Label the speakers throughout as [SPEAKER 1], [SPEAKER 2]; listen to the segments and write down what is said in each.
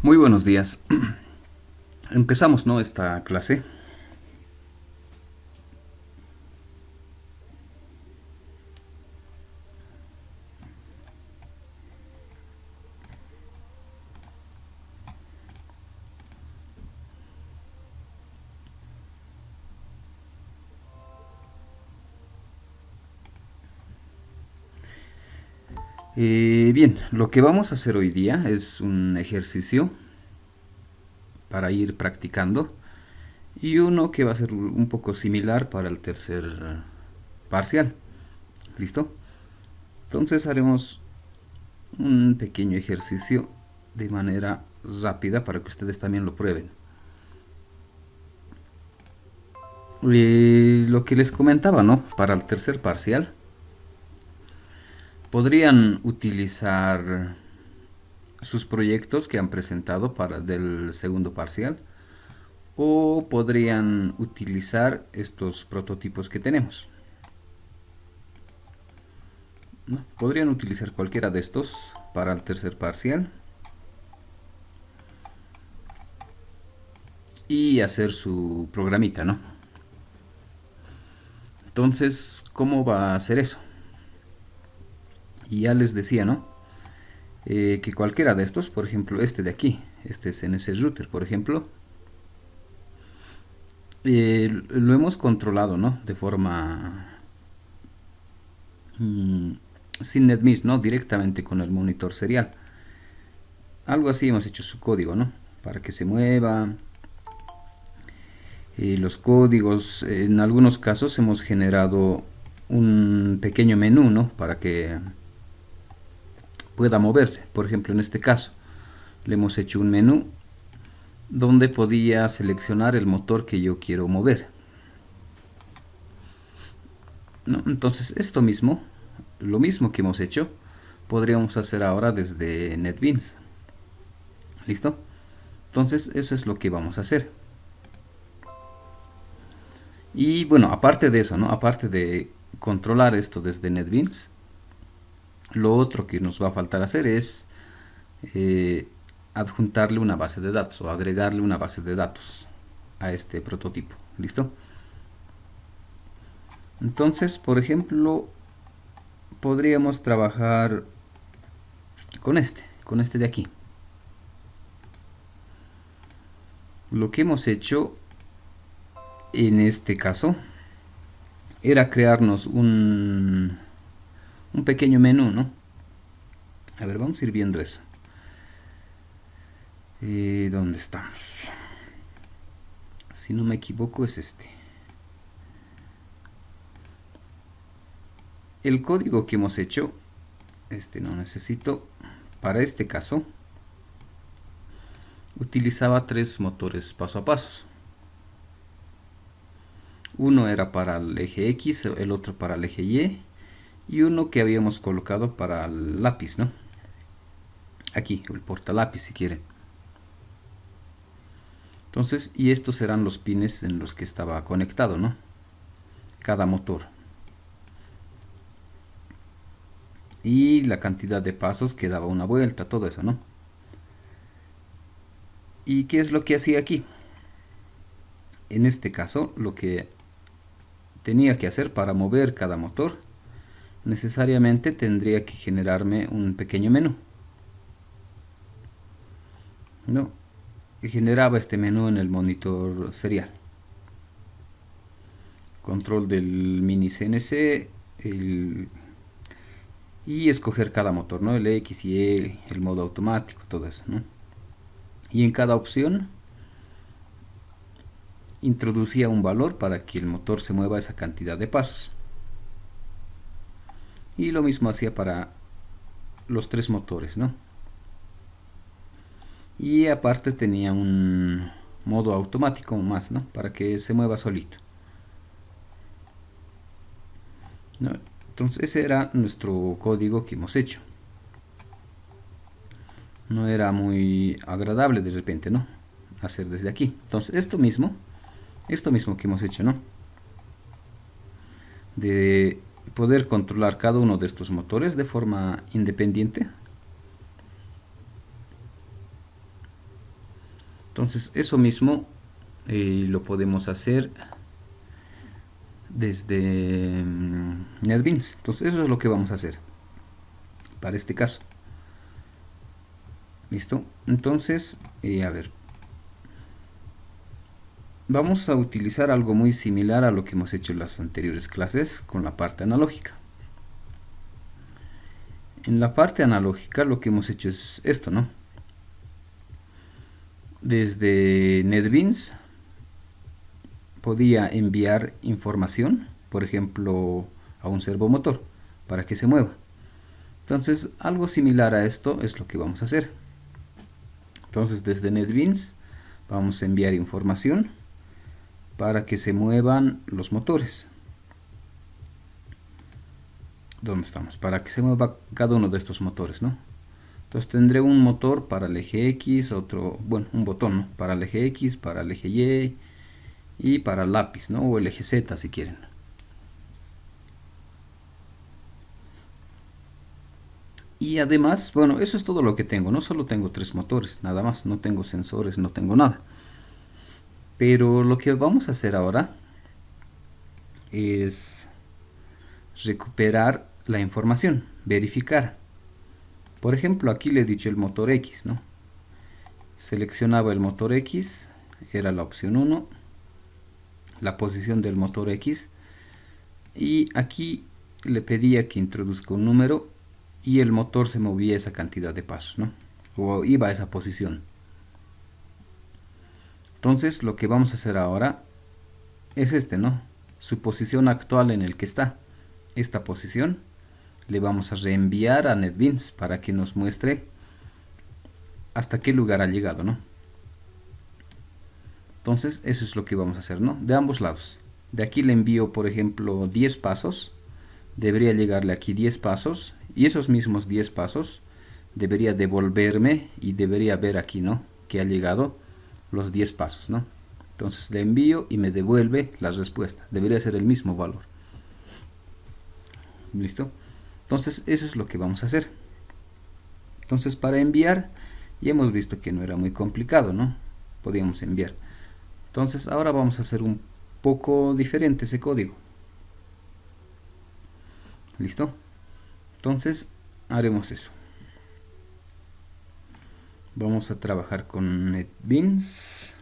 [SPEAKER 1] Muy buenos días. Empezamos, ¿no? Esta clase. Bien, lo que vamos a hacer hoy día es un ejercicio para ir practicando y uno que va a ser un poco similar para el tercer parcial. ¿Listo? Entonces haremos un pequeño ejercicio de manera rápida para que ustedes también lo prueben. Lo que les comentaba, ¿no? Para el tercer parcial podrían utilizar sus proyectos que han presentado para del segundo parcial o podrían utilizar estos prototipos que tenemos, ¿no? Podrían utilizar cualquiera de estos para el tercer parcial y hacer su programita, ¿no? Entonces, ¿cómo va a hacer eso? Y ya les decía, ¿no? Que cualquiera de estos, por ejemplo, este de aquí, este CNC Router, por ejemplo, lo hemos controlado, ¿no? De forma mm, sin NetMesh, ¿no? Directamente con el monitor serial. Algo así hemos hecho su código, ¿no? Para que se mueva. Los códigos, en algunos casos hemos generado un pequeño menú, ¿no? Para que pueda moverse. Por ejemplo, en este caso, le hemos hecho un menú donde podía seleccionar el motor que yo quiero mover, ¿no? Entonces, esto mismo, lo mismo que hemos hecho, podríamos hacer ahora desde NetBeans. ¿Listo? Entonces, eso es lo que vamos a hacer. Y bueno, aparte de eso, ¿no? Aparte de controlar esto desde NetBeans, lo otro que nos va a faltar hacer es eh, adjuntarle una base de datos o agregarle una base de datos a este prototipo. ¿Listo? Entonces, por ejemplo, podríamos trabajar con este de aquí. Lo que hemos hecho en este caso era crearnos un pequeño menú, ¿no? A ver, vamos a ir viendo eso. ¿Dónde estamos? Si no me equivoco es este. El código que hemos hecho, este no necesito, para este caso, utilizaba tres motores paso a paso. Uno era para el eje X, el otro para el eje y uno que habíamos colocado para el lápiz, ¿no? Aquí, el portalápiz si quieren. Entonces, y estos serán los pines en los que estaba conectado, ¿no? Cada motor. Y la cantidad de pasos que daba una vuelta, todo eso, ¿no? ¿Y qué es lo que hacía aquí? En este caso, lo que tenía que hacer para mover cada motor, necesariamente tendría que generarme un pequeño menú, ¿no? Y generaba este menú en el monitor serial. Control del mini CNC, y escoger cada motor, ¿no? El X y E, el modo automático, todo eso, ¿no? Y en cada opción introducía un valor para que el motor se mueva esa cantidad de pasos. Y lo mismo hacía para los tres motores, ¿no? Y aparte tenía un modo automático más, ¿no? Para que se mueva solito, ¿no? Entonces ese era nuestro código que hemos hecho. No era muy agradable de repente, ¿no? Hacer desde aquí. Entonces esto mismo que hemos hecho, ¿no? De poder controlar cada uno de estos motores de forma independiente. Entonces eso mismo lo podemos hacer desde NetBeans. Entonces eso es lo que vamos a hacer para este caso. ¿Listo? Entonces, a ver, vamos a utilizar algo muy similar a lo que hemos hecho en las anteriores clases con la parte analógica. En la parte analógica lo que hemos hecho es esto, ¿no? Desde NetBeans podía enviar información, por ejemplo, a un servomotor para que se mueva. Entonces, algo similar a esto es lo que vamos a hacer. Entonces, desde NetBeans vamos a enviar información para que se muevan los motores. ¿Dónde estamos? Para que se mueva cada uno de estos motores, ¿no? Entonces tendré un motor para el eje X, otro, bueno, un botón, ¿no? Para el eje X, para el eje Y y para el lápiz, ¿no? O el eje Z si quieren. Y además, bueno, eso es todo lo que tengo. No solo tengo 3 motores, nada más. No tengo sensores, no tengo nada. Pero lo que vamos a hacer ahora es recuperar la información, verificar. Por ejemplo, aquí le he dicho el motor X, ¿no? Seleccionaba el motor X, era la opción 1, la posición del motor X, y aquí le pedía que introduzca un número y el motor se movía esa cantidad de pasos, ¿no? O iba a esa posición. Entonces lo que vamos a hacer ahora es este, ¿no? Su posición actual en el que está. Esta posición le vamos a reenviar a NetBeans para que nos muestre hasta qué lugar ha llegado, ¿no? Entonces eso es lo que vamos a hacer, ¿no? De ambos lados. De aquí le envío, por ejemplo, 10 pasos. Debería llegarle aquí 10 pasos. Y esos mismos 10 pasos debería devolverme y debería ver aquí, ¿no? Que ha llegado los 10 pasos, ¿no? Entonces le envío y me devuelve la respuesta. Debería ser el mismo valor. ¿Listo? Entonces eso es lo que vamos a hacer. Entonces para enviar, ya hemos visto que no era muy complicado, ¿no? Podíamos enviar. Entonces ahora vamos a hacer un poco diferente ese código. ¿Listo? Entonces haremos eso. Vamos a trabajar con NetBeans.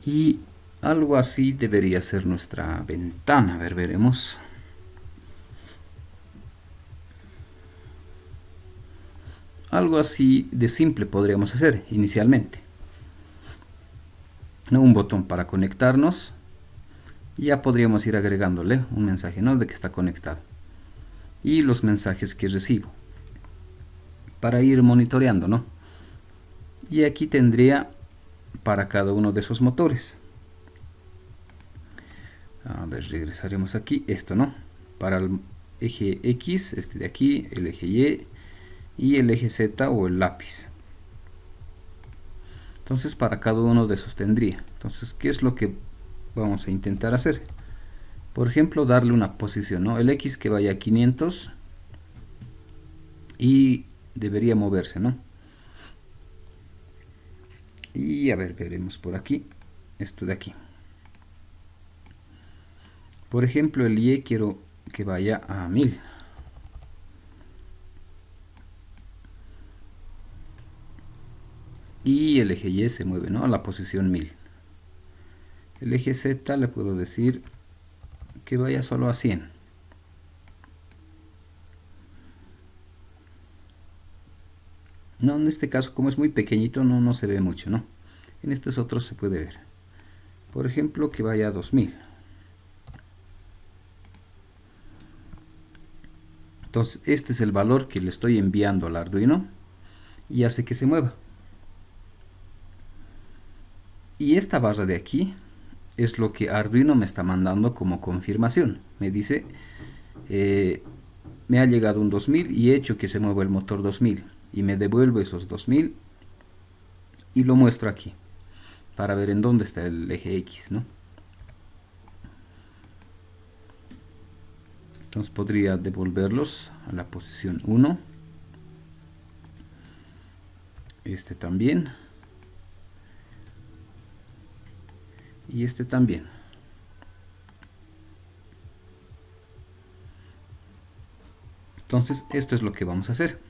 [SPEAKER 1] Y algo así debería ser nuestra ventana. A ver, veremos. Algo así de simple podríamos hacer inicialmente. Un botón para conectarnos. Ya podríamos ir agregándole un mensaje, ¿no? De que está conectado. Y los mensajes que recibo. Para ir monitoreando, ¿no? Y aquí tendría para cada uno de esos motores. A ver, regresaremos aquí. Esto, ¿no? Para el eje X, este de aquí, el eje Y el eje Z o el lápiz. Entonces para cada uno de esos tendría. Entonces, ¿qué es lo que vamos a intentar hacer? Por ejemplo, darle una posición, ¿no? El X que vaya a 500 y debería moverse, ¿no? Y a ver, veremos por aquí, esto de aquí. Por ejemplo, el Y quiero que vaya a 1000. Y el eje Y se mueve, ¿no? A la posición 1000. El eje Z le puedo decir que vaya solo a 100. No, en este caso, como es muy pequeñito, no se ve mucho, ¿no? En estos otros se puede ver. Por ejemplo, que vaya a 2000. Entonces, este es el valor que le estoy enviando al Arduino y hace que se mueva. Y esta barra de aquí es lo que Arduino me está mandando como confirmación. Me dice, me ha llegado un 2000 y he hecho que se mueva el motor 2000. Y me devuelve esos 2000 y lo muestro aquí para ver en dónde está el eje X, ¿no? Entonces podría devolverlos a la posición 1. Este también. Y este también. Entonces esto es lo que vamos a hacer.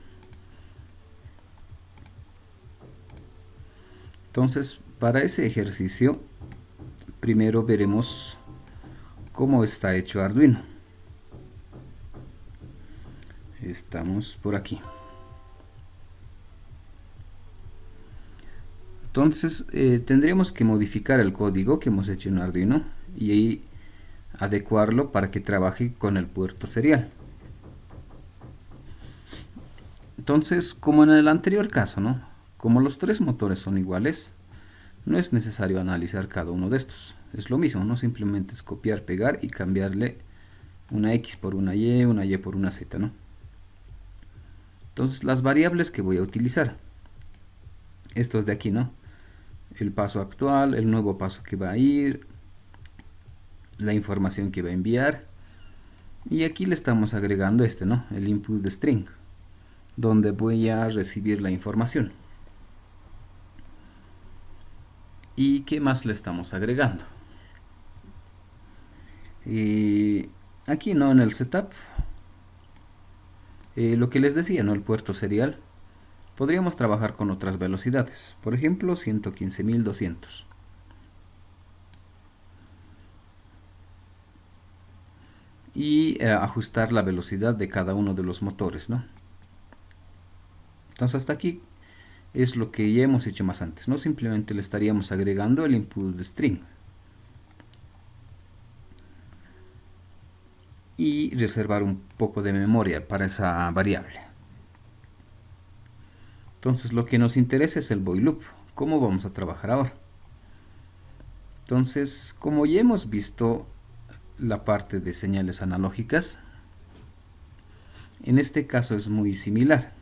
[SPEAKER 1] Entonces para ese ejercicio primero veremos cómo está hecho Arduino. Estamos por aquí. Entonces tendríamos que modificar el código que hemos hecho en Arduino y adecuarlo para que trabaje con el puerto serial. Entonces, como en el anterior caso, ¿no? Como los tres motores son iguales, no es necesario analizar cada uno de estos. Es lo mismo, ¿no? Simplemente es copiar, pegar y cambiarle una X por una Y por una Z, ¿no? Entonces, las variables que voy a utilizar. Estos de aquí, ¿no? El paso actual, el nuevo paso que va a ir, la información que va a enviar. Y aquí le estamos agregando este, ¿no? El input de string, donde voy a recibir la información. ¿Y qué más le estamos agregando? Aquí, ¿no? En el setup, lo que les decía, ¿no? El puerto serial. Podríamos trabajar con otras velocidades, por ejemplo 115.200. Y ajustar la velocidad de cada uno de los motores, ¿no? Entonces hasta aquí es lo que ya hemos hecho más antes, ¿no? Simplemente le estaríamos agregando el input de string y reservar un poco de memoria para esa variable. Entonces lo que nos interesa es el while loop. ¿Cómo vamos a trabajar ahora? Entonces, como ya hemos visto la parte de señales analógicas, en este caso es muy similar.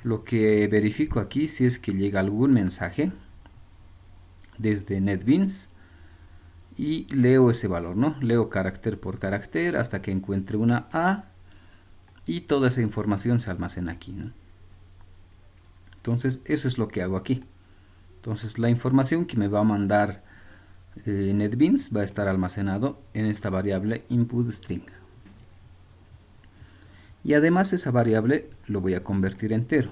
[SPEAKER 1] Lo que verifico aquí si es que llega algún mensaje desde NetBeans y leo ese valor, ¿no? Leo carácter por carácter hasta que encuentre una A y toda esa información se almacena aquí, ¿no? Entonces eso es lo que hago aquí. Entonces la información que me va a mandar NetBeans va a estar almacenado en esta variable input string. Y además esa variable lo voy a convertir entero,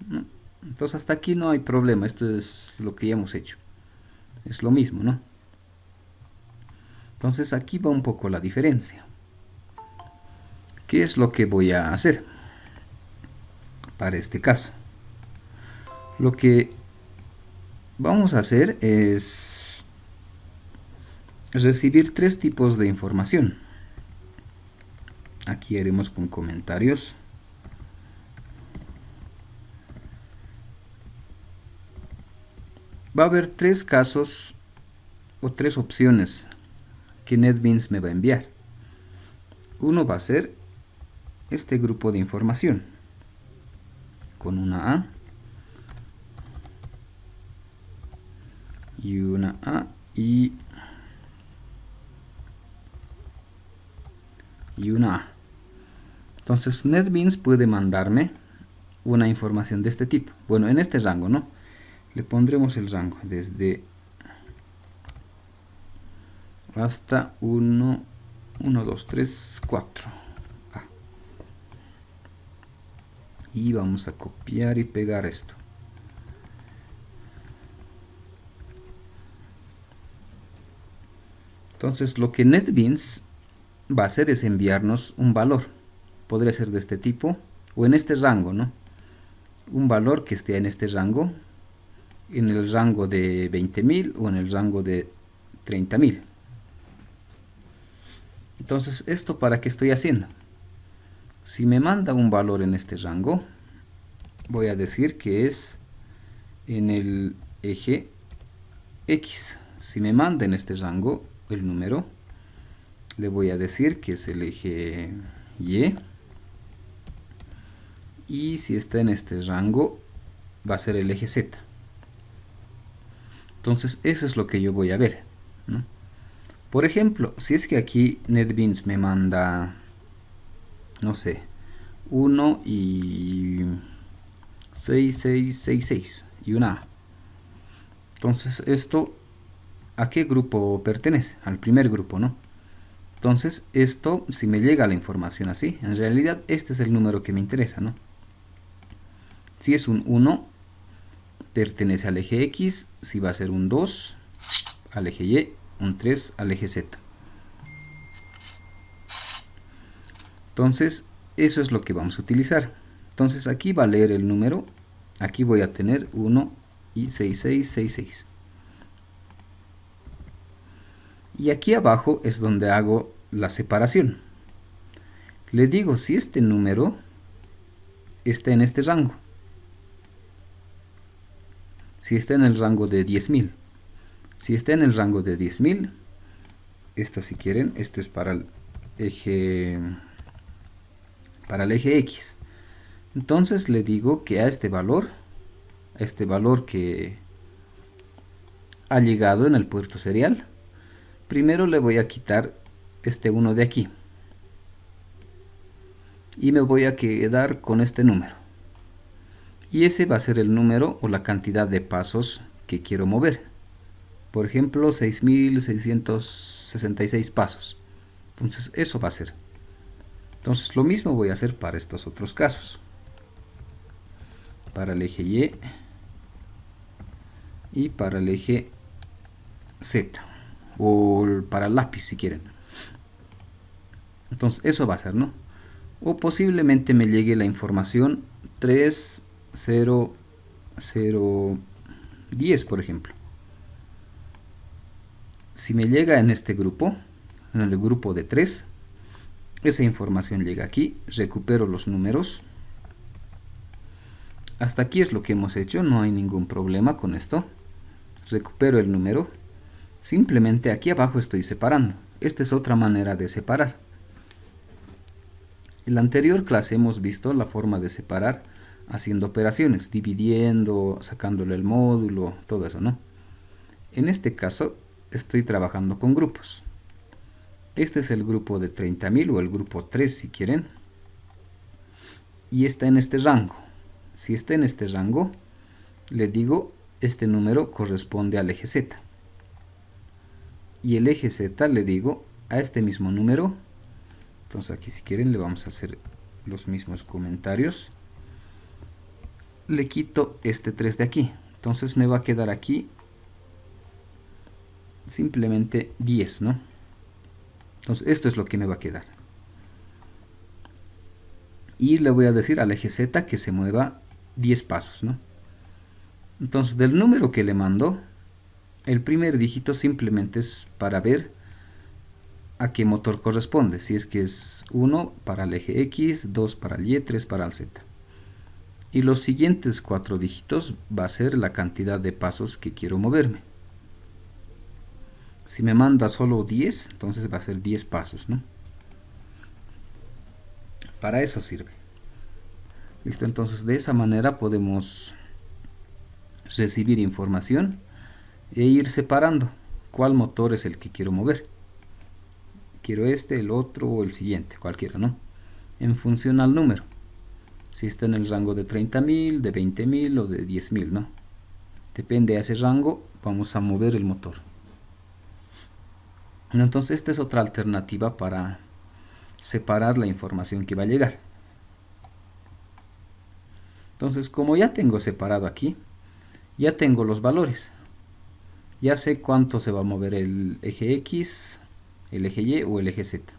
[SPEAKER 1] ¿no? Entonces hasta aquí no hay problema, esto es lo que ya hemos hecho. Es lo mismo, ¿no? Entonces aquí va un poco la diferencia. ¿Qué es lo que voy a hacer para este caso? Lo que vamos a hacer es recibir tres tipos de información. Aquí haremos con comentarios. Va a haber tres casos o tres opciones que NetBeans me va a enviar. Uno va a ser este grupo de información con una A y una A y una A. Entonces NetBeans puede mandarme una información de este tipo. Bueno, en este rango, ¿no? Le pondremos el rango desde hasta 1, 2, 3, 4. A. Y vamos a copiar y pegar esto. Entonces lo que NetBeans va a hacer es enviarnos un valor. Podría ser de este tipo o en este rango, ¿no? Un valor que esté en este rango, en el rango de 20.000 o en el rango de 30.000. Entonces, ¿esto para qué estoy haciendo? Si me manda un valor en este rango, voy a decir que es en el eje X. Si me manda en este rango el número, le voy a decir que es el eje Y. Y si está en este rango, va a ser el eje Z. Entonces, eso es lo que yo voy a ver, ¿no? Por ejemplo, si es que aquí NetBeans me manda, no sé, 1 y 6666 y una A. Entonces, esto, ¿a qué grupo pertenece? Al primer grupo, ¿no? Entonces, esto, si me llega la información así, en realidad este es el número que me interesa, ¿no? Si es un 1, pertenece al eje X, si va a ser un 2, al eje Y, un 3, al eje Z. Entonces, eso es lo que vamos a utilizar. Entonces, aquí va a leer el número, aquí voy a tener 1 y 6666. Y aquí abajo es donde hago la separación. Le digo si este número está en este rango. Si está en el rango de 10.000. Si está en el rango de 10.000, esto si quieren, esto es para el eje X. Entonces le digo que a este valor que ha llegado en el puerto serial, primero le voy a quitar este 1 de aquí. Y me voy a quedar con este número. Y ese va a ser el número o la cantidad de pasos que quiero mover. Por ejemplo, 6.666 pasos. Entonces, eso va a ser. Entonces, lo mismo voy a hacer para estos otros casos. Para el eje Y y para el eje Z. O para el lápiz, si quieren. Entonces, eso va a ser, ¿no? O posiblemente me llegue la información 30010, por ejemplo. Si me llega en este grupo, en el grupo de 3, esa información llega aquí, recupero los números. Hasta aquí es lo que hemos hecho, no hay ningún problema con esto. Recupero el número. Simplemente aquí abajo estoy separando. Esta es otra manera de separar. En la anterior clase hemos visto la forma de separar haciendo operaciones, dividiendo, sacándole el módulo, todo eso, ¿no? En este caso estoy trabajando con grupos. Este es el grupo de 30.000 o el grupo 3 si quieren. Y está en este rango. Si está en este rango, le digo este número corresponde al eje Z. Y el eje Z le digo a este mismo número. Entonces aquí si quieren le vamos a hacer los mismos comentarios. Le quito este 3 de aquí. Entonces me va a quedar aquí simplemente 10, ¿no? Entonces esto es lo que me va a quedar. Y le voy a decir al eje Z que se mueva 10 pasos, ¿no? Entonces del número que le mando, el primer dígito simplemente es para ver a qué motor corresponde. Si es que es 1 para el eje X, 2 para el Y, 3 para el Z. Y los siguientes 4 dígitos va a ser la cantidad de pasos que quiero moverme. Si me manda solo 10, entonces va a ser 10 pasos, ¿no? Para eso sirve. Listo, entonces de esa manera podemos recibir información e ir separando cuál motor es el que quiero mover. Quiero este, el otro o el siguiente, cualquiera, ¿no? En función al número. Si está en el rango de 30.000, de 20.000 o de 10.000, ¿no? Depende de ese rango, vamos a mover el motor. Entonces esta es otra alternativa para separar la información que va a llegar. Entonces como ya tengo separado aquí, ya tengo los valores. Ya sé cuánto se va a mover el eje X, el eje Y o el eje Z.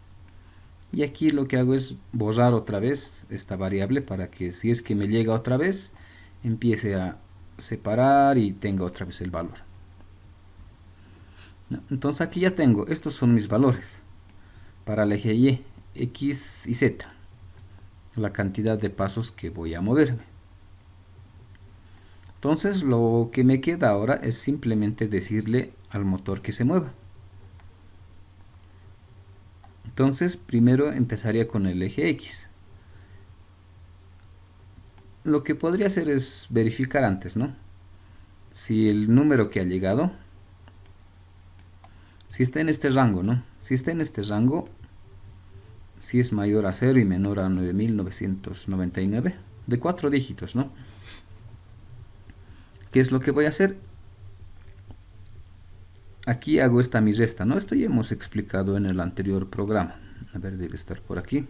[SPEAKER 1] Y aquí lo que hago es borrar otra vez esta variable para que si es que me llega otra vez, empiece a separar y tenga otra vez el valor. Entonces aquí ya tengo, estos son mis valores para el eje Y, X y Z, la cantidad de pasos que voy a moverme. Entonces lo que me queda ahora es simplemente decirle al motor que se mueva. Entonces primero empezaría con el eje X. Lo que podría hacer es verificar antes, ¿no? Si el número que ha llegado Si está en este rango, ¿no? Si está en este rango, si es mayor a 0 y menor a 9999, de 4 dígitos, ¿no? ¿Qué es lo que voy a hacer? Aquí hago esta mi resta, ¿no? Esto ya hemos explicado en el anterior programa. A ver, debe estar por aquí.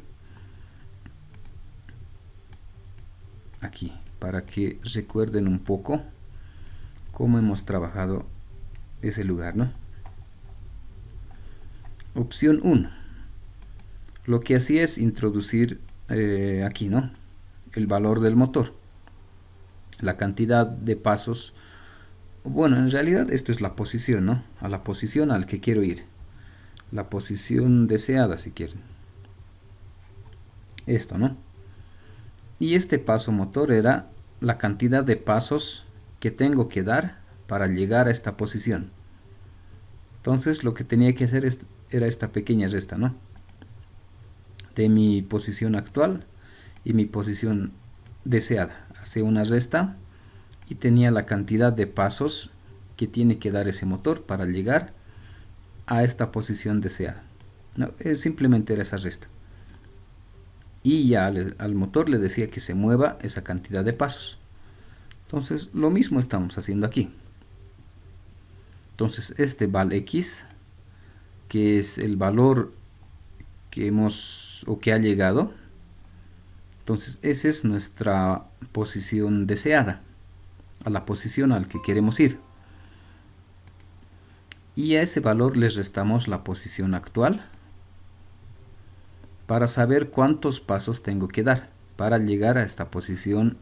[SPEAKER 1] Aquí, para que recuerden un poco cómo hemos trabajado ese lugar, ¿no? Opción 1. Lo que hacía es introducir aquí, ¿no? El valor del motor. La cantidad de pasos. Bueno, en realidad esto es la posición, ¿no? A la posición al que quiero ir. La posición deseada, si quieren. Esto, ¿no? Y este paso motor era la cantidad de pasos que tengo que dar para llegar a esta posición. Entonces lo que tenía que hacer era esta pequeña resta, ¿no? De mi posición actual y mi posición deseada. Hace una resta y tenía la cantidad de pasos que tiene que dar ese motor para llegar a esta posición deseada. No, simplemente era esa resta. Y ya al motor le decía que se mueva esa cantidad de pasos. Entonces lo mismo estamos haciendo aquí. Entonces este val x, que es el valor que hemos o que ha llegado, entonces esa es nuestra posición deseada, a la posición al que queremos ir. Y a ese valor le restamos la posición actual para saber cuántos pasos tengo que dar para llegar a esta posición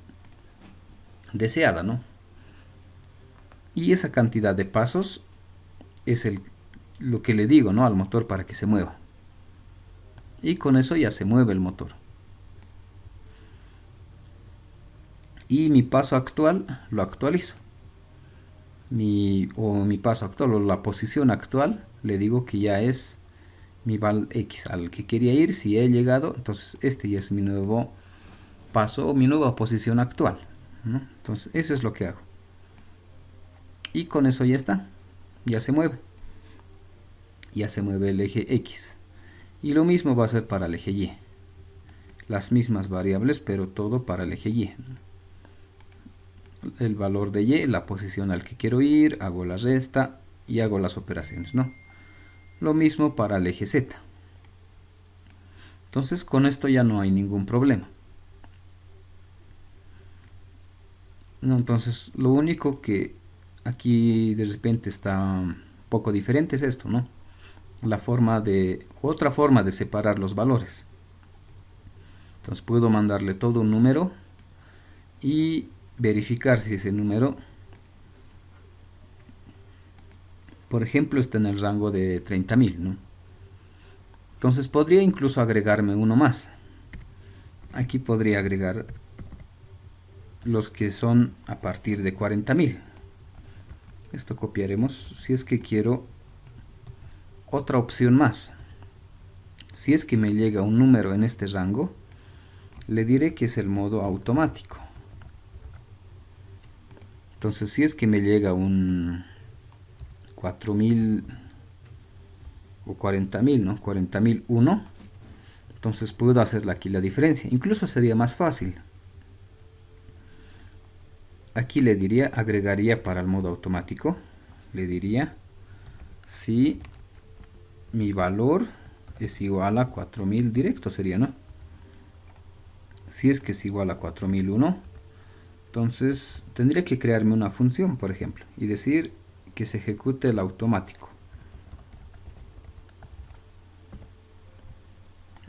[SPEAKER 1] deseada, ¿no? Y esa cantidad de pasos es lo que le digo, ¿no? Al motor para que se mueva. Y con eso ya se mueve el motor. Y mi paso actual lo actualizo. Mi paso actual o la posición actual le digo que ya es mi val x al que quería ir. Si he llegado, entonces este ya es mi nuevo paso o mi nueva posición actual, ¿no? Entonces eso es lo que hago. Y con eso ya está. Ya se mueve. Ya se mueve el eje x. Y lo mismo va a ser para el eje y. Las mismas variables, pero todo para el eje y. El valor de y, la posición al que quiero ir, hago la resta y hago las operaciones, ¿no? Lo mismo para el eje z. Entonces con esto ya no hay ningún problema. No, entonces lo único que aquí de repente está un poco diferente es esto, ¿no? Otra forma de separar los valores. Entonces puedo mandarle todo un número y verificar si ese número, por ejemplo, está en el rango de 30.000, ¿no? Entonces podría incluso agregarme uno más. Aquí podría agregar los que son a partir de 40.000. Esto copiaremos si es que quiero otra opción más. Si es que me llega un número en este rango, le diré que es el modo automático. Entonces si es que me llega un 4.000 o 40.000, ¿no? 40.001, entonces puedo hacerle aquí la diferencia. Incluso sería más fácil. Aquí le diría, agregaría para el modo automático, le diría si mi valor es igual a 4.000 directo sería, ¿no? Si es que es igual a 4.001, entonces tendría que crearme una función, por ejemplo, y decir que se ejecute el automático.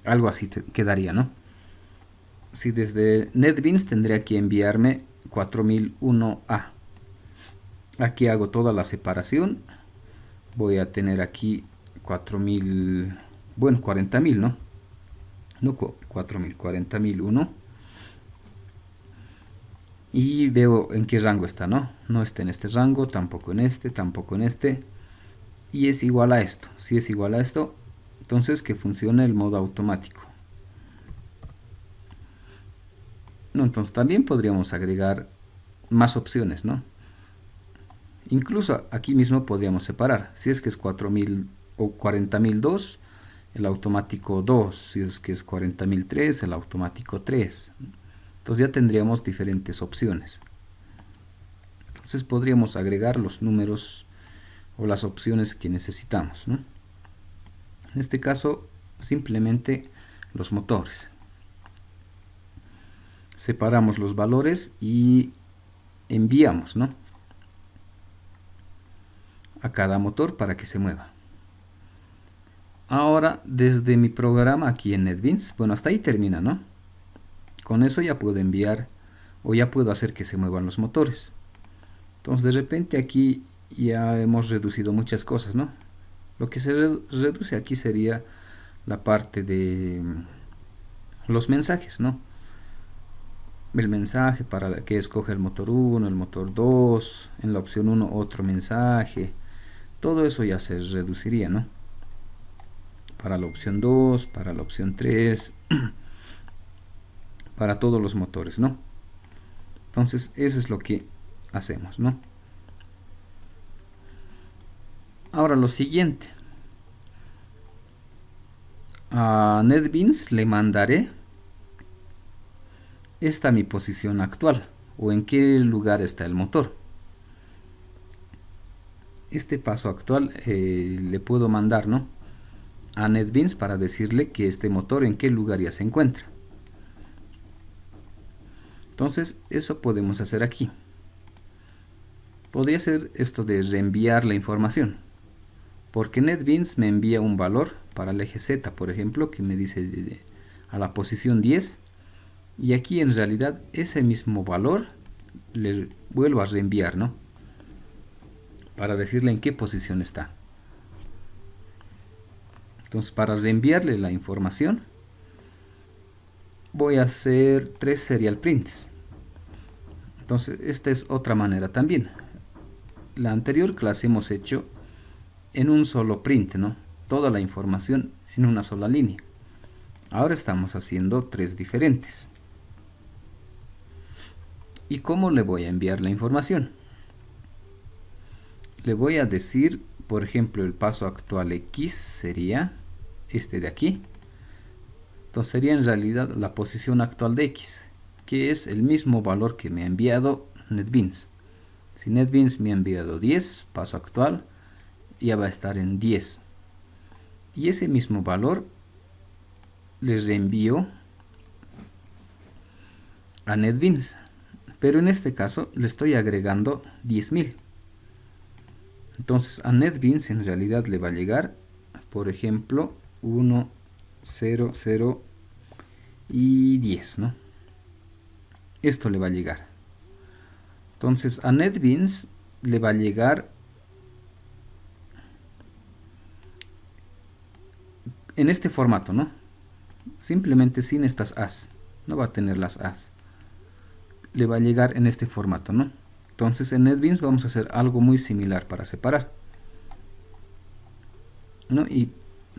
[SPEAKER 1] Algo así quedaría, ¿no? Si desde NetBeans tendría que enviarme 4001A. Aquí hago toda la separación. Voy a tener aquí 4.000, bueno, 40.000, ¿no? No 4.000, 40.001. Y veo en qué rango está, ¿no? No está en este rango, tampoco en este, tampoco en este. Y es igual a esto. Si es igual a esto, entonces que funcione el modo automático. No, entonces también podríamos agregar más opciones, ¿no? Incluso aquí mismo podríamos separar. Si es que es 4.000 o 40.002, el automático 2, si es que es 40.003, el automático 3. Entonces ya tendríamos diferentes opciones. Entonces podríamos agregar los números o las opciones que necesitamos, ¿no? En este caso, simplemente los motores. Separamos los valores y enviamos, ¿no?, a cada motor para que se mueva. Ahora, desde mi programa aquí en NetBeans, bueno, hasta ahí termina, ¿no? Con eso ya puedo enviar o ya puedo hacer que se muevan los motores. Entonces, de repente aquí ya hemos reducido muchas cosas, ¿no? Lo que se reduce aquí sería la parte de los mensajes, ¿no? El mensaje para que escoge el motor 1, el motor 2, en la opción 1 otro mensaje. Todo eso ya se reduciría, ¿no? Para la opción 2, para la opción 3, para todos los motores, ¿no? Entonces, eso es lo que hacemos, ¿no? Ahora lo siguiente. A NetBeans le mandaré esta mi posición actual o en qué lugar está el motor. Este paso actual le puedo mandar, ¿no?, a NetBeans para decirle que este motor en qué lugar ya se encuentra. Entonces eso podemos hacer aquí. Podría ser esto de reenviar la información, porque NetBeans me envía un valor para el eje Z, por ejemplo, que me dice a la posición 10, y aquí en realidad ese mismo valor le vuelvo a reenviar, ¿no?, para decirle en qué posición está. Entonces, para reenviarle la información, voy a hacer 3 serial prints. Entonces, esta es otra manera también. La anterior clase hemos hecho en un solo print, ¿no?, toda la información en una sola línea. Ahora estamos haciendo 3 diferentes. ¿Y cómo le voy a enviar la información? Le voy a decir, por ejemplo, el paso actual X sería este de aquí. Entonces sería en realidad la posición actual de X, que es el mismo valor que me ha enviado NetBeans. Si NetBeans me ha enviado 10, paso actual, ya va a estar en 10. Y ese mismo valor les reenvío a NetBeans. Pero en este caso le estoy agregando 10.000. Entonces a NetBeans en realidad le va a llegar, por ejemplo, 1, 0, 0 y 10, ¿no? Esto le va a llegar. Entonces a NetBeans le va a llegar en este formato, ¿no? Simplemente sin estas As. No va a tener las As. Le va a llegar en este formato, ¿no? Entonces en NetBeans vamos a hacer algo muy similar para separar, ¿no? Y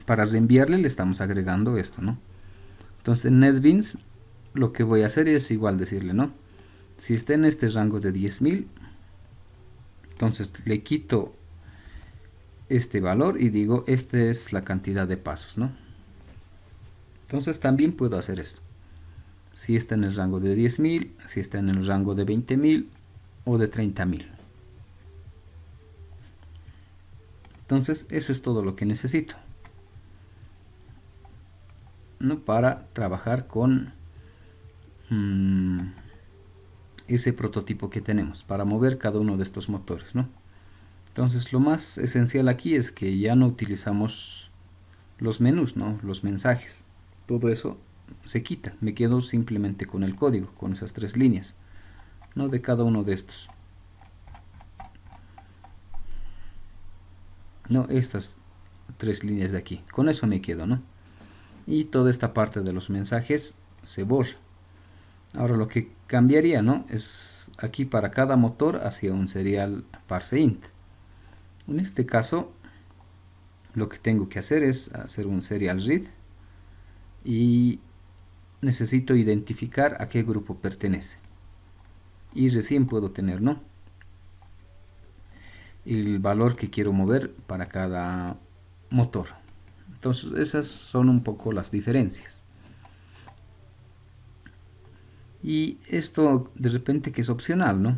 [SPEAKER 1] para reenviarle le estamos agregando esto, ¿no? Entonces en NetBeans lo que voy a hacer es igual decirle, ¿no?, si está en este rango de 10.000, entonces le quito este valor y digo, esta es la cantidad de pasos, ¿no? Entonces también puedo hacer esto. Si está en el rango de 10.000, si está en el rango de 20.000 o de 30.000. Entonces eso es todo lo que necesito, ¿no?, para trabajar con ese prototipo que tenemos, para mover cada uno de estos motores, ¿no? Entonces lo más esencial aquí es que ya no utilizamos los menús, ¿no?, los mensajes. Todo eso se quita. Me quedo simplemente con el código, con esas 3 líneas, ¿no?, de cada uno de estos. No, estas 3 líneas de aquí. Con eso me quedo, ¿no? Y toda esta parte de los mensajes se borra. Ahora lo que cambiaría, ¿no?, es aquí para cada motor hacia un serial parseInt. En este caso lo que tengo que hacer es hacer un serial read y necesito identificar a qué grupo pertenece. Y recién puedo tener, ¿no?, el valor que quiero mover para cada motor. Entonces esas son un poco las diferencias. Y esto de repente que es opcional, ¿no?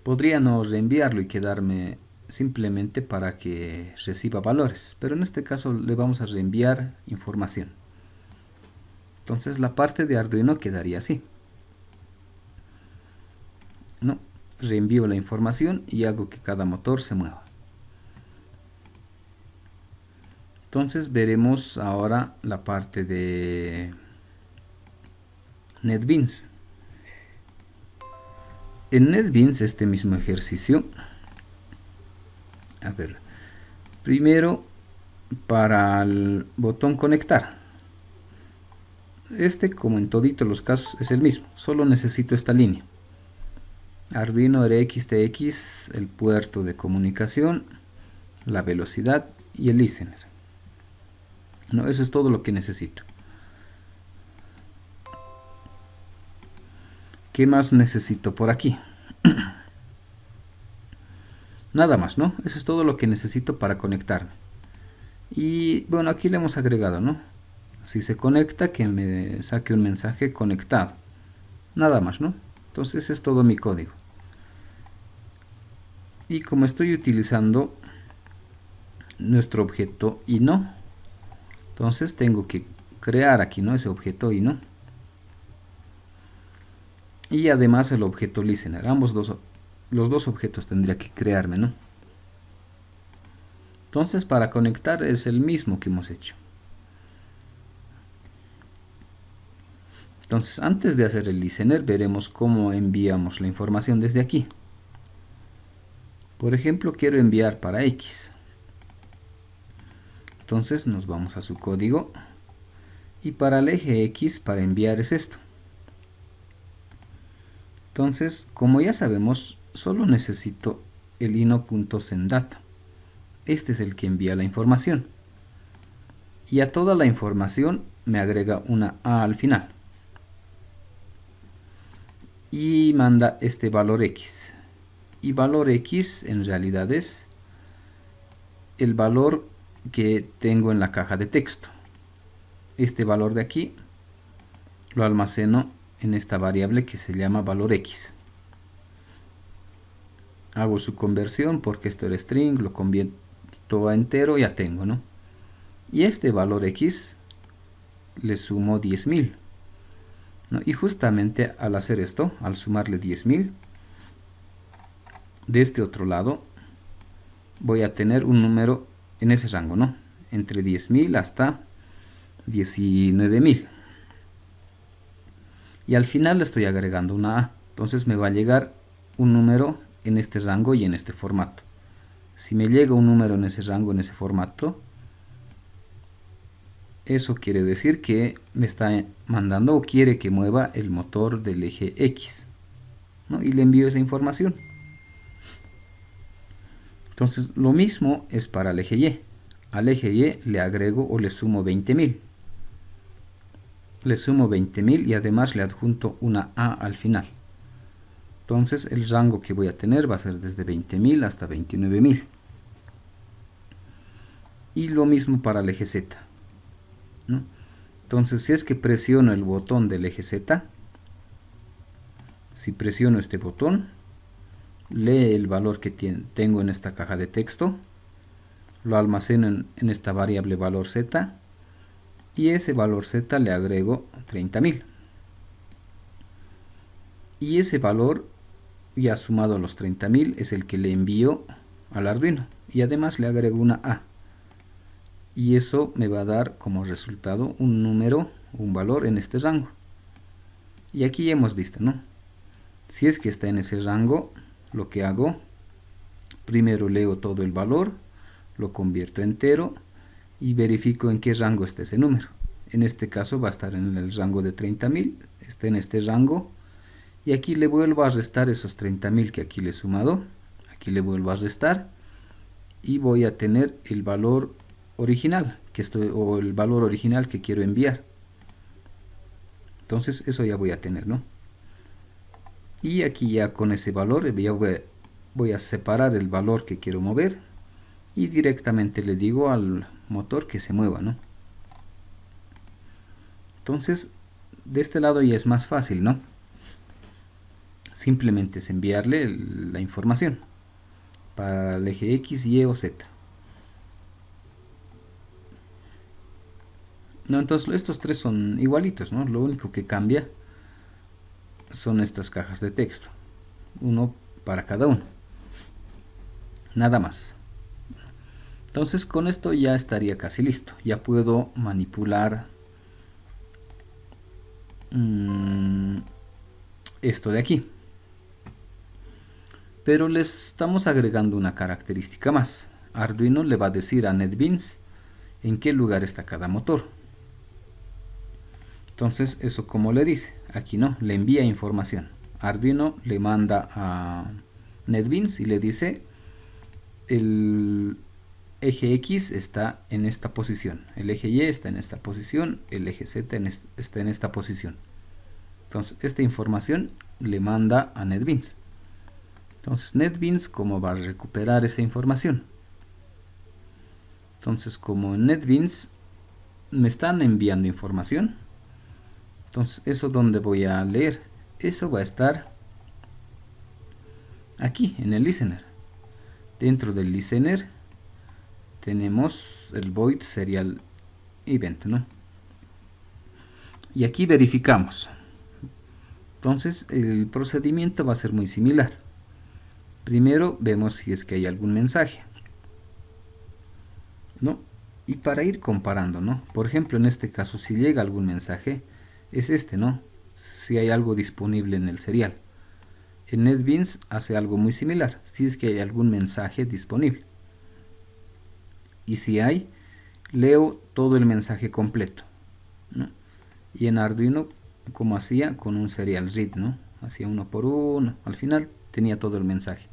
[SPEAKER 1] Podría no reenviarlo y quedarme simplemente para que reciba valores, pero en este caso le vamos a reenviar información. Entonces la parte de Arduino quedaría así, ¿no? Reenvío la información y hago que cada motor se mueva. Entonces veremos ahora la parte de NetBeans. En NetBeans este mismo ejercicio, a ver, primero para el botón conectar, este como en toditos los casos es el mismo, solo necesito esta línea. Arduino RX TX, el puerto de comunicación, la velocidad y el listener. No, eso es todo lo que necesito. ¿Qué más necesito por aquí? Nada más, ¿no? Eso es todo lo que necesito para conectarme. Y bueno, aquí le hemos agregado, ¿no? Si se conecta, que me saque un mensaje conectado. Nada más, ¿no? Entonces es todo mi código. Y como estoy utilizando nuestro objeto INO, entonces tengo que crear aquí, ¿no? Ese objeto INO. Y además el objeto listener. Los dos objetos tendría que crearme, ¿no? Entonces para conectar es el mismo que hemos hecho. Entonces antes de hacer el listener veremos cómo enviamos la información desde aquí. Por ejemplo, quiero enviar para X. Entonces nos vamos a su código. Y para el eje X, para enviar es esto. Entonces, como ya sabemos, solo necesito el ino.senddata. Este es el que envía la información. Y a toda la información me agrega una A al final. Y manda este valor X. Y valor X en realidad es el valor que tengo en la caja de texto. Este valor de aquí lo almaceno en esta variable que se llama valor X. Hago su conversión porque esto era string, lo convierto a entero, ya tengo, ¿no? Y este valor X le sumo 10.000, ¿no? Y justamente al hacer esto, al sumarle 10.000, de este otro lado voy a tener un número en ese rango, ¿no? Entre 10.000 hasta 19.000. Y al final le estoy agregando una A. Entonces me va a llegar un número en este rango y en este formato. Si me llega un número en ese rango, en ese formato, eso quiere decir que me está mandando o quiere que mueva el motor del eje X, ¿no? Y le envío esa información. Entonces lo mismo es para el eje Y. Al eje Y le agrego o le sumo 20.000. Le sumo 20.000 y además le adjunto una A al final. Entonces el rango que voy a tener va a ser desde 20.000 hasta 29.000. Y lo mismo para el eje Z, ¿no? Entonces si es que presiono el botón del eje Z, si presiono este botón, lee el valor que tengo en esta caja de texto, lo almaceno en esta variable valor Z, y ese valor Z le agrego 30.000. Y ese valor ya sumado a los 30.000 es el que le envío al Arduino. Y además le agrego una A. Y eso me va a dar como resultado un número, un valor en este rango. Y aquí ya hemos visto, ¿no? Si es que está en ese rango, lo que hago, primero leo todo el valor, lo convierto a entero y verifico en qué rango está ese número. En este caso va a estar en el rango de 30.000, está en este rango, y aquí le vuelvo a restar esos 30.000 que aquí le he sumado, aquí le vuelvo a restar, y voy a tener el valor original, o el valor original que quiero enviar. Entonces eso ya voy a tener, ¿no? Y aquí ya con ese valor voy a separar el valor que quiero mover y directamente le digo al motor que se mueva, ¿no? Entonces, de este lado ya es más fácil, ¿no? Simplemente es enviarle la información para el eje X, Y o Z. No, entonces estos tres son igualitos, ¿no? Lo único que cambia son estas cajas de texto. Uno para cada uno. Nada más. Entonces con esto ya estaría casi listo. Ya puedo manipular esto de aquí. Pero le estamos agregando una característica más. Arduino le va a decir a NetBeans en qué lugar está cada motor. Entonces, eso como le dice, aquí no, le envía información. Arduino le manda a NetBeans y le dice el eje X está en esta posición, el eje Y está en esta posición, el eje Z está en esta posición. Entonces, esta información le manda a NetBeans. Entonces, NetBeans, ¿cómo va a recuperar esa información? Entonces, como en NetBeans me están enviando información, entonces, ¿eso donde voy a leer? Eso va a estar aquí, en el listener. Dentro del listener tenemos el void serial event, ¿no? Y aquí verificamos. Entonces, el procedimiento va a ser muy similar. Primero vemos si es que hay algún mensaje, ¿no? Y para ir comparando, ¿no? Por ejemplo, en este caso, si llega algún mensaje, es este, ¿no? Si hay algo disponible en el serial. En NetBeans hace algo muy similar, si es que hay algún mensaje disponible. Y si hay, leo todo el mensaje completo, ¿no? Y en Arduino, como hacía con un serial read, ¿no? Hacía uno por uno, al final tenía todo el mensaje.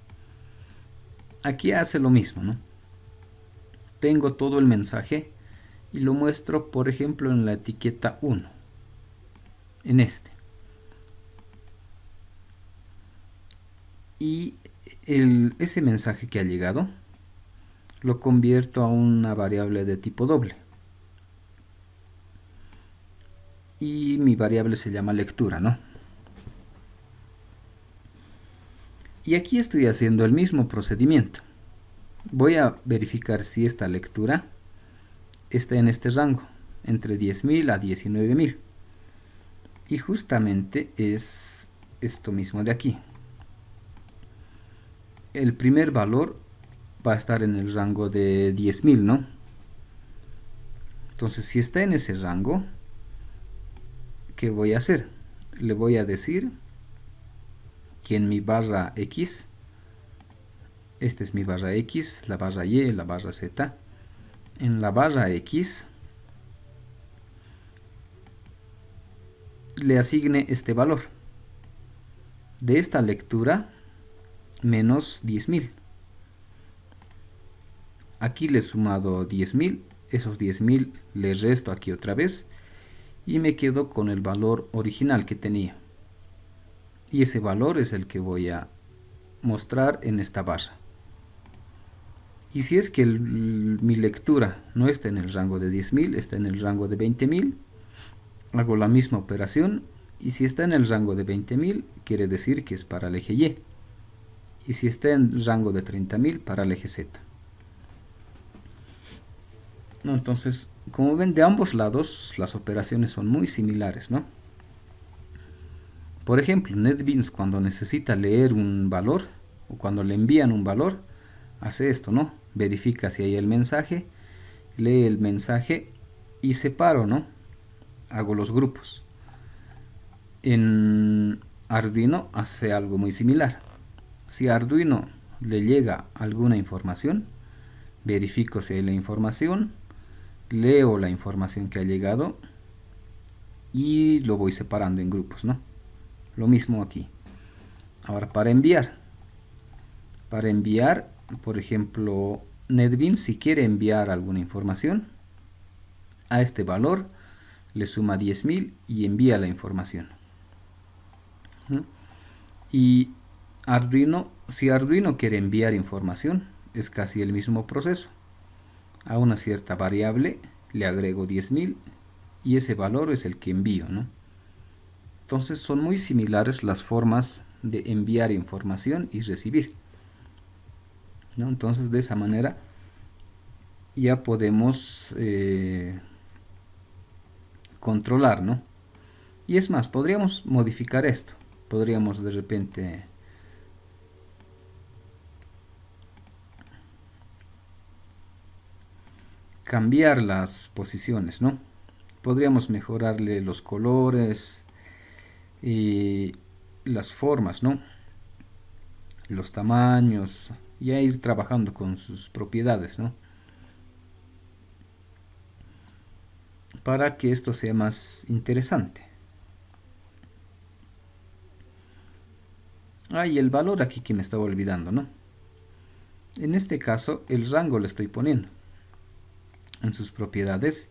[SPEAKER 1] Aquí hace lo mismo, ¿no? Tengo todo el mensaje y lo muestro, por ejemplo, en la etiqueta 1, en este. Y ese mensaje que ha llegado lo convierto a una variable de tipo doble. Y mi variable se llama lectura, ¿no? Y aquí estoy haciendo el mismo procedimiento. Voy a verificar si esta lectura está en este rango, entre 10.000 a 19.000. Y justamente es esto mismo de aquí. El primer valor va a estar en el rango de 10.000, ¿no? Entonces, si está en ese rango, ¿qué voy a hacer? Le voy a decir que en mi barra X, esta es mi barra X, la barra Y, la barra Z. En la barra X le asigne este valor de esta lectura menos 10.000. Aquí le he sumado 10.000, esos 10.000 le resto aquí otra vez y me quedo con el valor original que tenía. Y ese valor es el que voy a mostrar en esta barra. Y si es que mi lectura no está en el rango de 10.000, está en el rango de 20.000, hago la misma operación. Y si está en el rango de 20.000, quiere decir que es para el eje Y. Y si está en el rango de 30.000, para el eje Z. ¿No? Entonces, como ven, de ambos lados las operaciones son muy similares, ¿no? Por ejemplo, NetBeans, cuando necesita leer un valor o cuando le envían un valor, hace esto, ¿no? Verifica si hay el mensaje, lee el mensaje y separo, ¿no? Hago los grupos. En Arduino hace algo muy similar. Si a Arduino le llega alguna información, verifico si hay la información, leo la información que ha llegado y lo voy separando en grupos, ¿no? Lo mismo aquí. Ahora para enviar, por ejemplo, NetBeans, si quiere enviar alguna información, a este valor le suma 10.000 y envía la información, ¿no? Y Arduino, si Arduino quiere enviar información, es casi el mismo proceso. A una cierta variable le agrego 10.000 y ese valor es el que envío, ¿no? Entonces son muy similares las formas de enviar información y recibir, ¿no? Entonces de esa manera ya podemos controlar, ¿no? Y es más, podríamos modificar esto. Podríamos de repente cambiar las posiciones, ¿no? Podríamos mejorarle los colores y las formas, ¿no? Los tamaños, y a ir trabajando con sus propiedades, ¿no? Para que esto sea más interesante. Y el valor aquí que me estaba olvidando, ¿no? En este caso, el rango le estoy poniendo en sus propiedades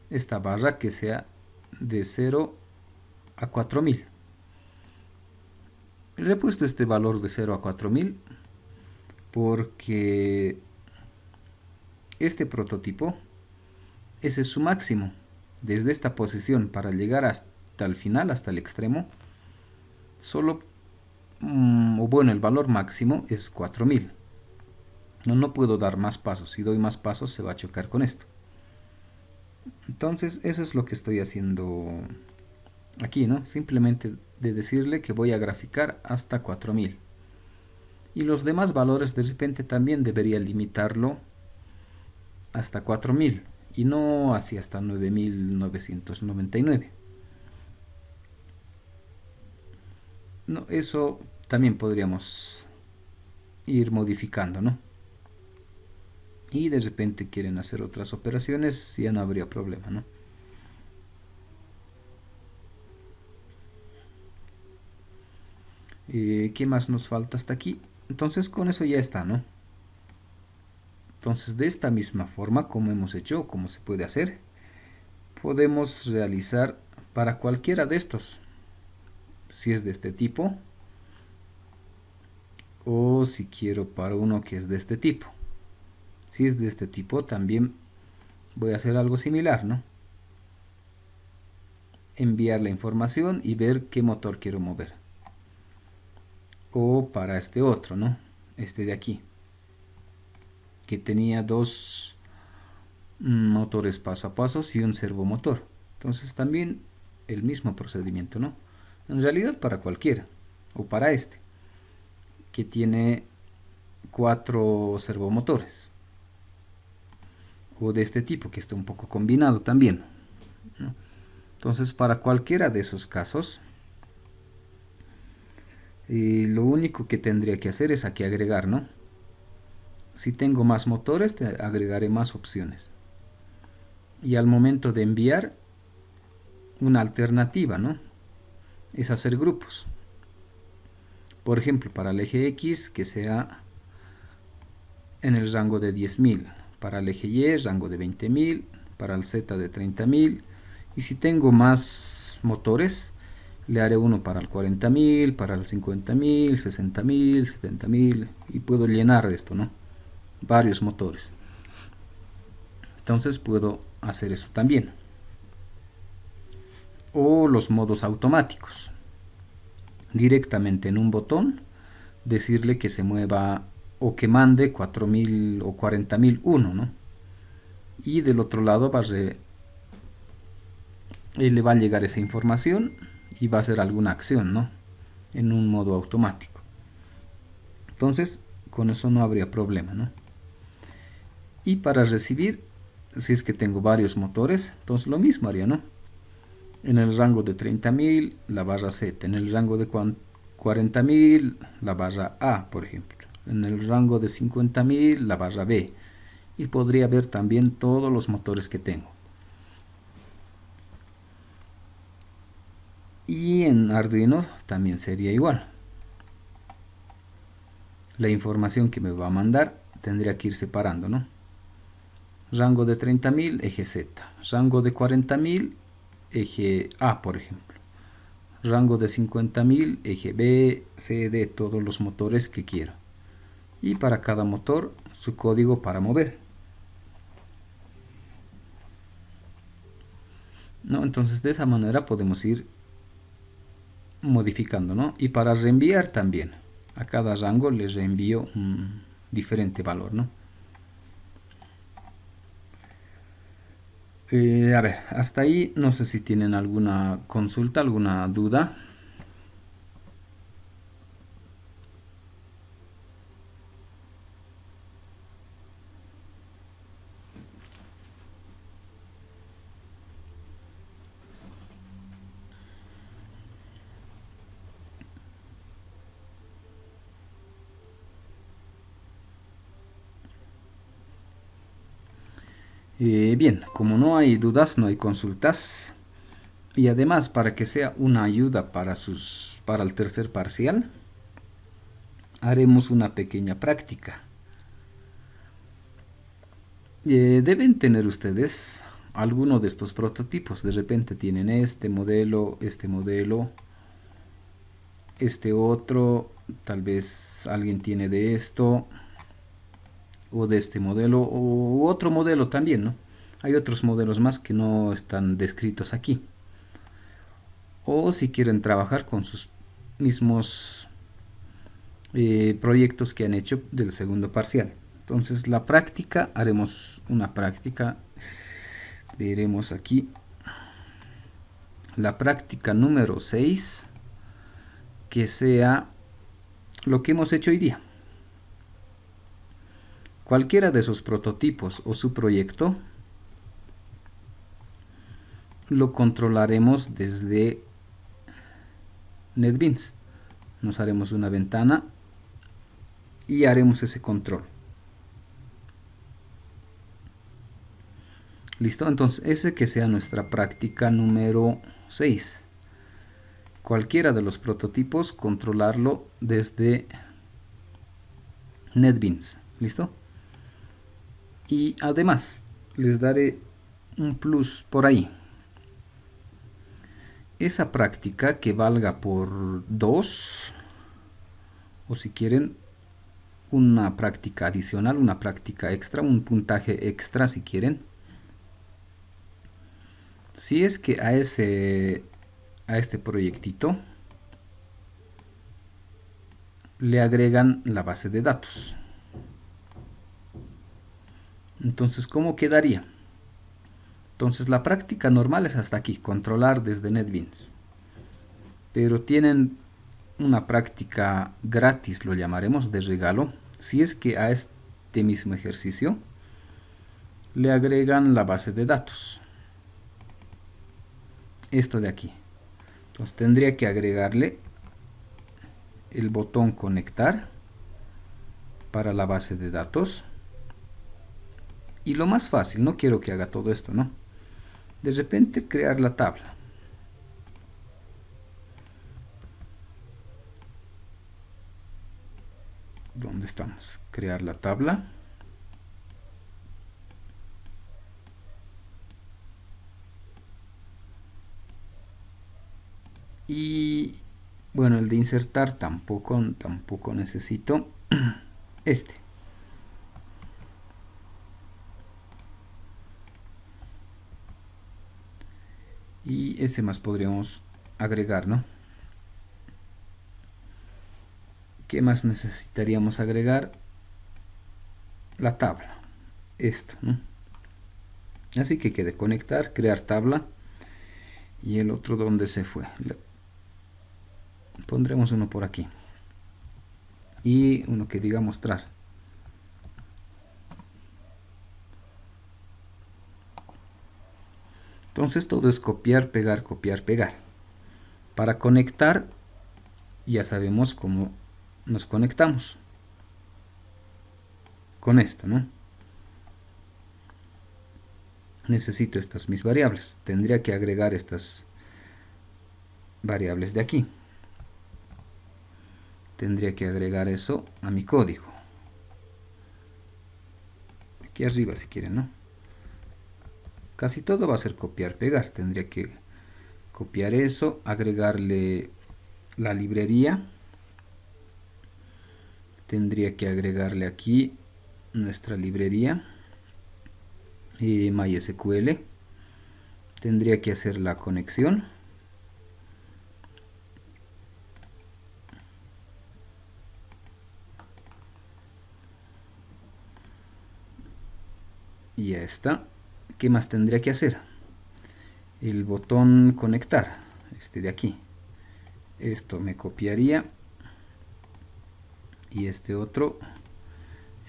[SPEAKER 1] esta barra que sea de 0 a 4000. Le he puesto este valor de 0 a 4000 porque este prototipo, ese es su máximo. Desde esta posición para llegar hasta el final, hasta el extremo, solo, o bueno, el valor máximo es 4000. No puedo dar más pasos. Si doy más pasos se va a chocar con esto. Entonces eso es lo que estoy haciendo aquí, ¿no? Simplemente de decirle que voy a graficar hasta 4000. Y los demás valores de repente también debería limitarlo hasta 4000 y no así hasta 9999. No, eso también podríamos ir modificando, ¿no? Y de repente quieren hacer otras operaciones, ya no habría problema, ¿no? ¿Qué más nos falta hasta aquí? Entonces con eso ya está, ¿no? Entonces de esta misma forma, como hemos hecho, como se puede hacer, podemos realizar para cualquiera de estos, si es de este tipo, o si quiero para uno que es de este tipo. Si es de este tipo, también voy a hacer algo similar, ¿no? Enviar la información y ver qué motor quiero mover. O para este otro, ¿no? Este de aquí, que tenía dos motores paso a paso y un servomotor. Entonces también el mismo procedimiento, ¿no? En realidad para cualquiera, o para este, que tiene 4 servomotores. O de este tipo, que está un poco combinado también, ¿no? Entonces para cualquiera de esos casos, lo único que tendría que hacer es aquí agregar, ¿no? Si tengo más motores, te agregaré más opciones. Y al momento de enviar, una alternativa, ¿no? Es hacer grupos. Por ejemplo, para el eje X, que sea en el rango de 10.000. Para el eje Y, rango de 20.000. Para el Z de 30.000. Y si tengo más motores, le haré uno para el 40.000, para el 50.000, 60.000, 70.000. Y puedo llenar esto, ¿no? Varios motores. Entonces puedo hacer eso también. O los modos automáticos. Directamente en un botón, decirle que se mueva o que mande 4000 o 40.001, ¿no? Y del otro lado le va a llegar esa información y va a hacer alguna acción, ¿no? En un modo automático. Entonces, con eso no habría problema, ¿no? Y para recibir, si es que tengo varios motores, entonces lo mismo haría, ¿no? En el rango de 30.000, la barra Z. En el rango de 40.000, la barra A, por ejemplo. En el rango de 50.000, la barra B. Y podría ver también todos los motores que tengo. Y en Arduino también sería igual. La información que me va a mandar tendría que ir separando, ¿no? Rango de 30.000, eje Z. Rango de 40.000, eje A, por ejemplo. Rango de 50.000, eje B, C, D, todos los motores que quiero. Y para cada motor su código para mover, ¿no? Entonces de esa manera podemos ir modificando, ¿no? Y para reenviar también, a cada rango le reenvío un diferente valor, ¿no? A ver, hasta ahí no sé si tienen alguna consulta, alguna duda. Bien, como no hay dudas, no hay consultas. Y además, para que sea una ayuda para el tercer parcial, haremos una pequeña práctica. Deben tener ustedes alguno de estos prototipos. De repente tienen este modelo, este otro. Tal vez alguien tiene de esto, o de este modelo, o otro modelo también, ¿no? Hay otros modelos más que no están descritos aquí. O si quieren trabajar con sus mismos proyectos que han hecho del segundo parcial. Entonces la práctica, haremos una práctica, veremos aquí la práctica número 6, que sea lo que hemos hecho hoy día. Cualquiera de esos prototipos o su proyecto lo controlaremos desde NetBeans. Nos haremos una ventana y haremos ese control. Listo, entonces ese que sea nuestra práctica número 6. Cualquiera de los prototipos, controlarlo desde NetBeans. ¿Listo? Y además les daré un plus por ahí. Esa práctica que valga por 2, o si quieren una práctica adicional, una práctica extra, un puntaje extra si quieren. Si es que a este proyectito le agregan la base de datos. Entonces, ¿cómo quedaría? Entonces, la práctica normal es hasta aquí, controlar desde NetBeans. Pero tienen una práctica gratis, lo llamaremos, de regalo, si es que a este mismo ejercicio le agregan la base de datos. Esto de aquí. Entonces tendría que agregarle el botón conectar para la base de datos. Y lo más fácil, no quiero que haga todo esto, ¿no? De repente crear la tabla. ¿Dónde estamos? Crear la tabla. Y bueno, el de insertar tampoco necesito. Este. Y ese más podríamos agregar, ¿no? ¿Qué más necesitaríamos agregar? La tabla. Esto, ¿no? Así que quede conectar, crear tabla. Y el otro, ¿dónde se fue? Pondremos uno por aquí. Y uno que diga mostrar. Entonces todo es copiar, pegar, copiar, pegar. Para conectar, ya sabemos cómo nos conectamos. Con esto, ¿no? Necesito estas mis variables. Tendría que agregar estas variables de aquí. Tendría que agregar eso a mi código. Aquí arriba si quieren, ¿no? Casi todo va a ser copiar, pegar. Tendría que copiar eso, agregarle la librería. Tendría que agregarle aquí nuestra librería MySQL. Tendría que hacer la conexión. Y ya está. ¿Qué más tendría que hacer? El botón conectar, este de aquí. Esto me copiaría y este otro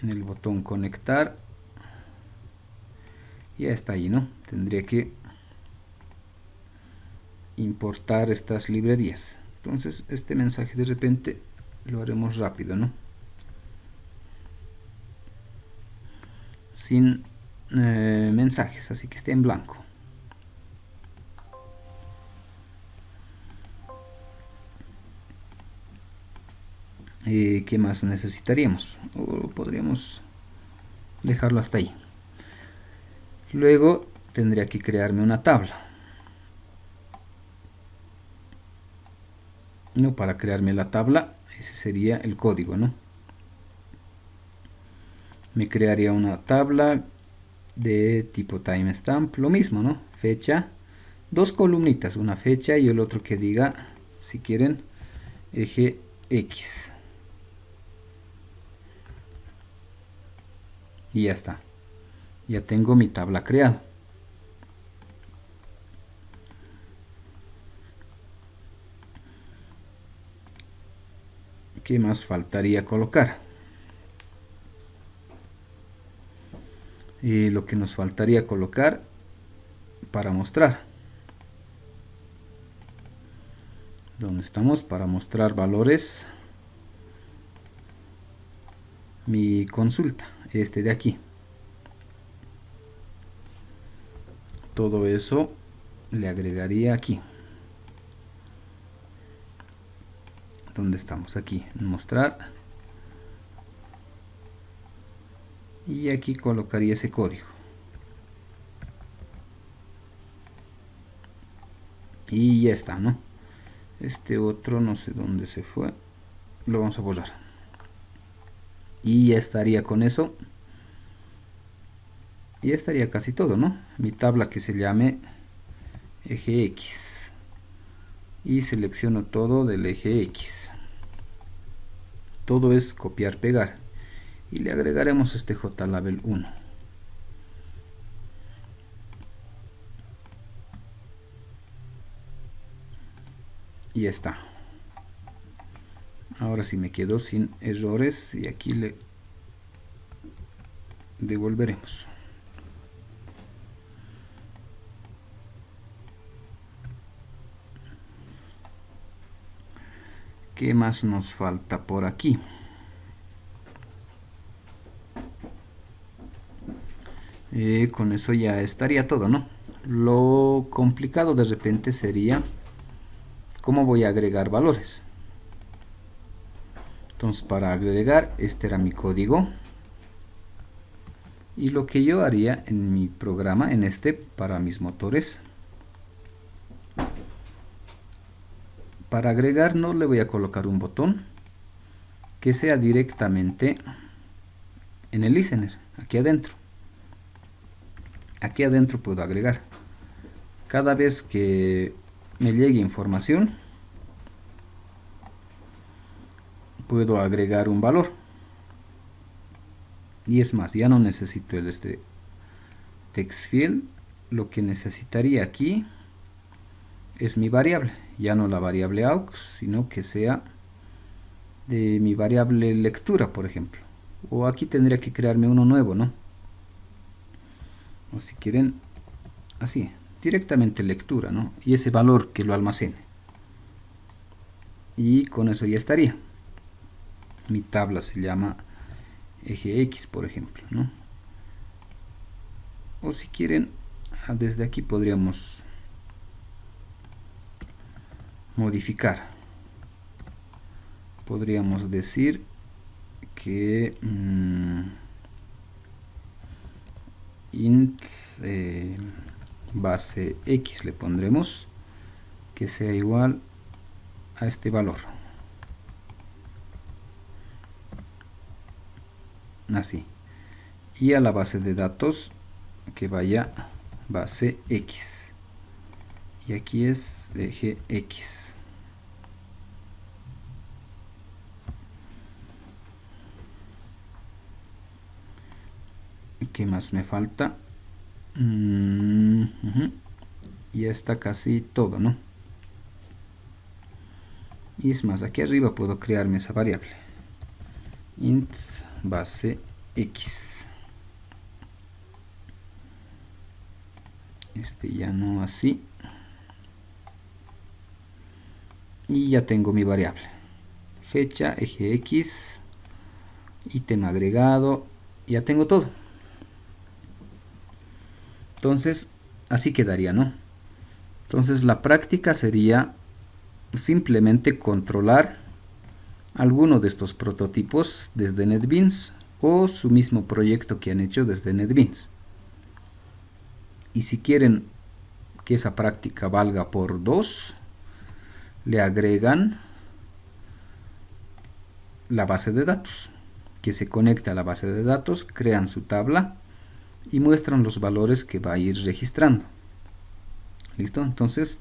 [SPEAKER 1] en el botón conectar. Ya está ahí, ¿no? Tendría que importar estas librerías. Entonces este mensaje de repente lo haremos rápido, ¿no? Sin mensajes, así que esté en blanco. ¿Qué más necesitaríamos? O podríamos dejarlo hasta ahí. Luego tendría que crearme una tabla. No, para crearme la tabla, ese sería el código, ¿no? Me crearía una tabla de tipo timestamp, lo mismo, ¿no? Fecha, dos columnitas, una fecha y el otro que diga, si quieren, eje X. Y ya está. Ya tengo mi tabla creada. ¿Qué más faltaría colocar? Lo que nos faltaría colocar para mostrar. ¿Dónde estamos? Para mostrar valores. Mi consulta, este de aquí. Todo eso le agregaría aquí. ¿Dónde estamos? Aquí, en mostrar. Y aquí colocaría ese código. Y ya está, ¿no? Este otro no sé dónde se fue. Lo vamos a borrar. Y ya estaría con eso. Y ya estaría casi todo, ¿no? Mi tabla que se llame eje X. Y selecciono todo del eje X. Todo es copiar, pegar. Y le agregaremos este JLabel 1. Y ya está. Ahora sí me quedo sin errores y aquí le devolveremos. ¿Qué más nos falta por aquí? Con eso ya estaría todo, ¿no? Lo complicado de repente sería cómo voy a agregar valores. Entonces para agregar, este era mi código. Y lo que yo haría en mi programa, en este, para mis motores, para agregar no le voy a colocar un botón que sea directamente en el listener, aquí adentro. Aquí adentro puedo agregar. Cada vez que me llegue información, puedo agregar un valor. Y es más, ya no necesito este text field. Lo que necesitaría aquí es mi variable. Ya no la variable aux, sino que sea de mi variable lectura, por ejemplo. O aquí tendría que crearme uno nuevo, ¿no? O si quieren, así, directamente lectura, ¿no? Y ese valor que lo almacene. Y con eso ya estaría. Mi tabla se llama eje X, por ejemplo, ¿no? O si quieren, desde aquí podríamos modificar. Podríamos decir que int base X le pondremos que sea igual a este valor. Así. y a la base de datos que vaya base X, y aquí es eje X. ¿Qué más me falta? Ya está casi todo, ¿no? Y es más, aquí arriba puedo crearme esa variable, int base X. Ya no, así, y ya tengo mi variable, fecha, eje X, ítem agregado, ya tengo todo. Entonces así quedaría, ¿no? Entonces la práctica sería simplemente controlar alguno de estos prototipos desde NetBeans o su mismo proyecto que han hecho desde NetBeans. Y si quieren que esa práctica valga por 2, le agregan la base de datos, que se conecta a la base de datos, crean su tabla y muestran los valores que va a ir registrando. ¿Listo? Entonces,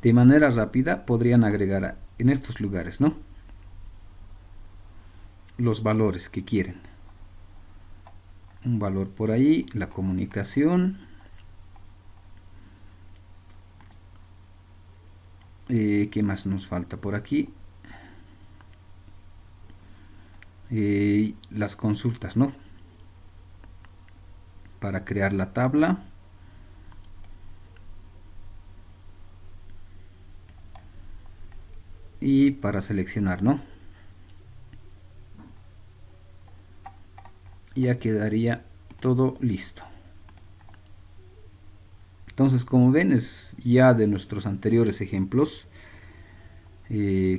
[SPEAKER 1] de manera rápida podrían agregar en estos lugares, ¿no?, los valores que quieren. Un valor por ahí, la comunicación. ¿Qué más nos falta por aquí? Las consultas, ¿no?, para crear la tabla. Y para seleccionar, ¿no? Ya quedaría todo listo. Entonces, como ven, es ya de nuestros anteriores ejemplos,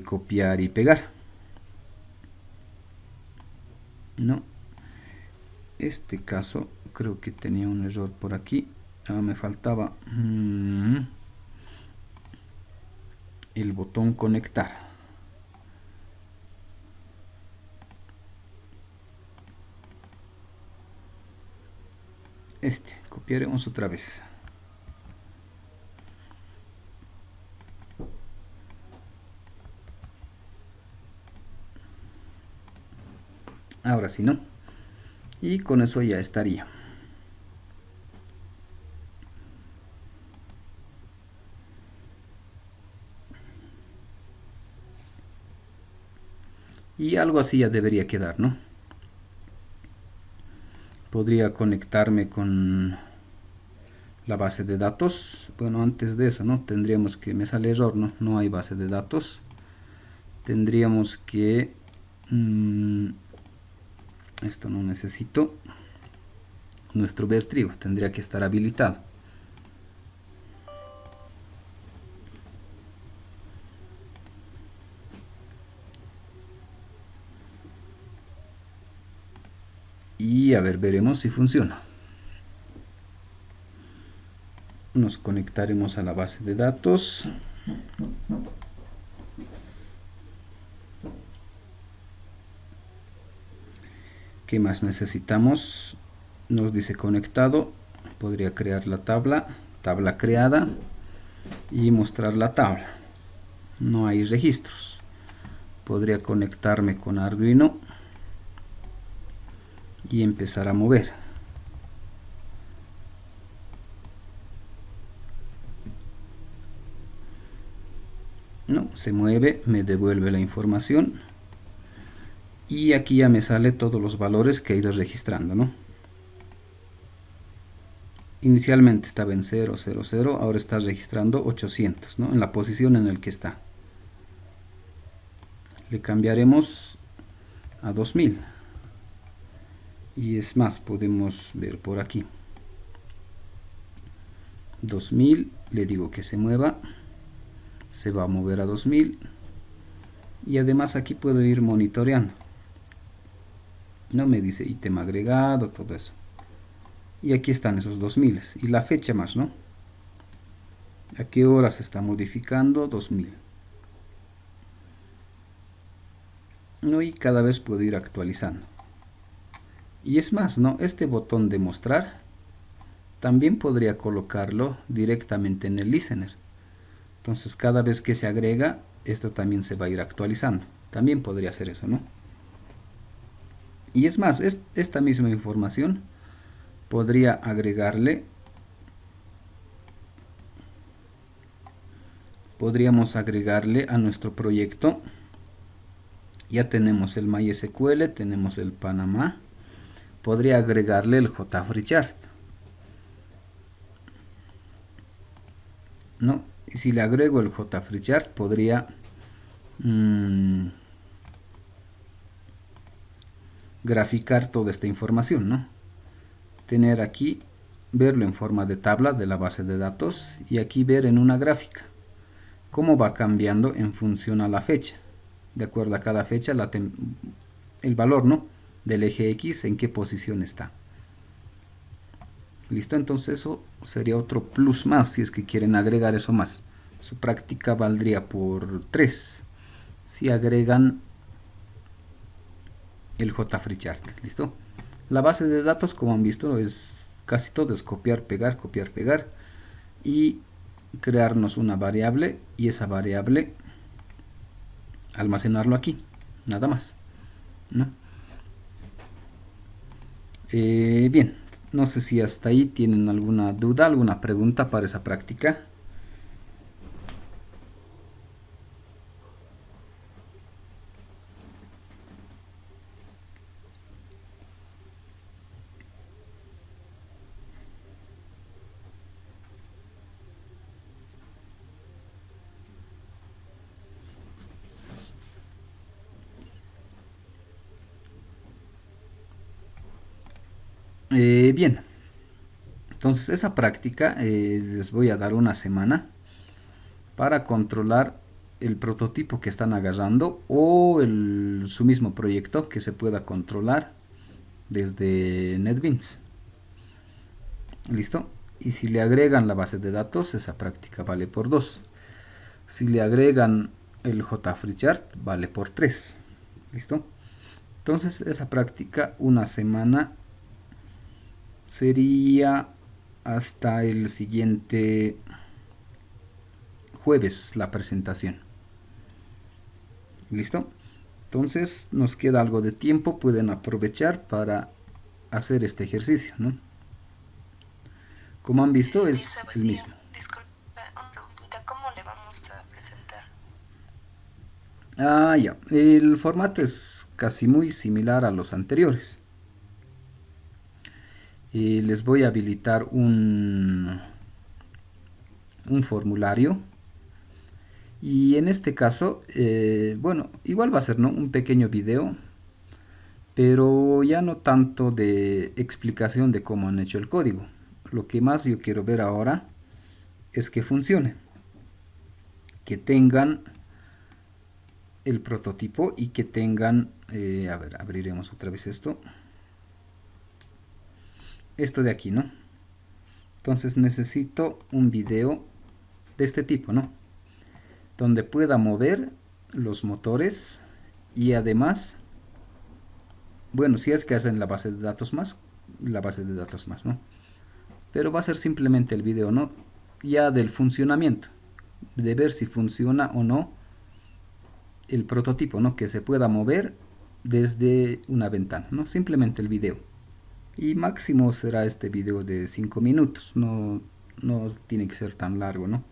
[SPEAKER 1] copiar y pegar, ¿no? Este caso creo que tenía un error por aquí. Me faltaba el botón conectar. Copiaremos otra vez. Ahora sí, ¿no? Y con eso ya estaría. Y algo así ya debería quedar, ¿no? Podría conectarme con la base de datos. Bueno, antes de eso, ¿no?, tendríamos que, me sale error, ¿no? No hay base de datos. Tendríamos que esto no necesito. Nuestro ver trigo tendría que estar habilitado. Y a ver, veremos si funciona. Nos conectaremos a la base de datos. ¿Qué más necesitamos? Nos dice conectado. Podría crear la tabla creada y mostrar la tabla. No hay registros. Podría conectarme con Arduino y empezar a mover. No, se mueve, me devuelve la información. Y aquí ya me sale todos los valores que he ido registrando, ¿no? Inicialmente estaba en 0, 0, 0, ahora está registrando 800, ¿no?, en la posición en la que está. Le cambiaremos a 2000. Y es más, podemos ver por aquí. 2000, le digo que se mueva. Se va a mover a 2000. Y además aquí puedo ir monitoreando. No me dice ítem agregado, todo eso. Y aquí están esos 2000 y la fecha más, ¿no? ¿A qué hora se está modificando? 2000. ¿No? Y cada vez puedo ir actualizando. Y es más, ¿no? Este botón de mostrar también podría colocarlo directamente en el listener. Entonces cada vez que se agrega, esto también se va a ir actualizando. También podría hacer eso, ¿no? Y es más, esta misma información podría agregarle, podríamos agregarle a nuestro proyecto. Ya tenemos el MySQL, tenemos el Panamá. Podría agregarle el JFreeChart, ¿no? Y si le agrego el JFreeChart, podría graficar toda esta información, ¿no? Tener aquí, verlo en forma de tabla de la base de datos y aquí ver en una gráfica cómo va cambiando en función a la fecha. De acuerdo a cada fecha, el valor, ¿no?, del eje X, en qué posición está. Listo, entonces eso sería otro plus más si es que quieren agregar eso más. Su práctica valdría por 3 si agregan el JFreeChart. Listo. La base de datos, como han visto, es casi todo es copiar, pegar y crearnos una variable y esa variable almacenarlo aquí, nada más, ¿no? Bien, no sé si hasta ahí tienen alguna duda, alguna pregunta para esa práctica. Bien, entonces esa práctica les voy a dar una semana para controlar el prototipo que están agarrando o su mismo proyecto que se pueda controlar desde NetBeans. ¿Listo? Y si le agregan la base de datos, esa práctica vale por 2. Si le agregan el JFreeChart, vale por 3. ¿Listo? Entonces esa práctica, una semana, sería hasta el siguiente jueves la presentación. ¿Listo? Entonces nos queda algo de tiempo, pueden aprovechar para hacer este ejercicio, ¿no? Como han visto, es el mismo.
[SPEAKER 2] Disculpe, una pregunta, ¿cómo le vamos a presentar?
[SPEAKER 1] Ah, ya. El formato es casi muy similar a los anteriores. Les voy a habilitar un formulario. Y en este caso, bueno, igual va a ser, ¿no?, un pequeño video, pero ya no tanto de explicación de cómo han hecho el código. Lo que más yo quiero ver ahora es que funcione, que tengan el prototipo y que tengan, a ver, abriremos otra vez esto de aquí, ¿no? Entonces necesito un video de este tipo, ¿no?, donde pueda mover los motores y además, bueno, si es que hacen la base de datos más, ¿no? Pero va a ser simplemente el video, ¿no?, ya del funcionamiento, de ver si funciona o no el prototipo, ¿no?, que se pueda mover desde una ventana, ¿no? Simplemente el video. Y máximo será este video de 5 minutos, no tiene que ser tan largo, ¿no?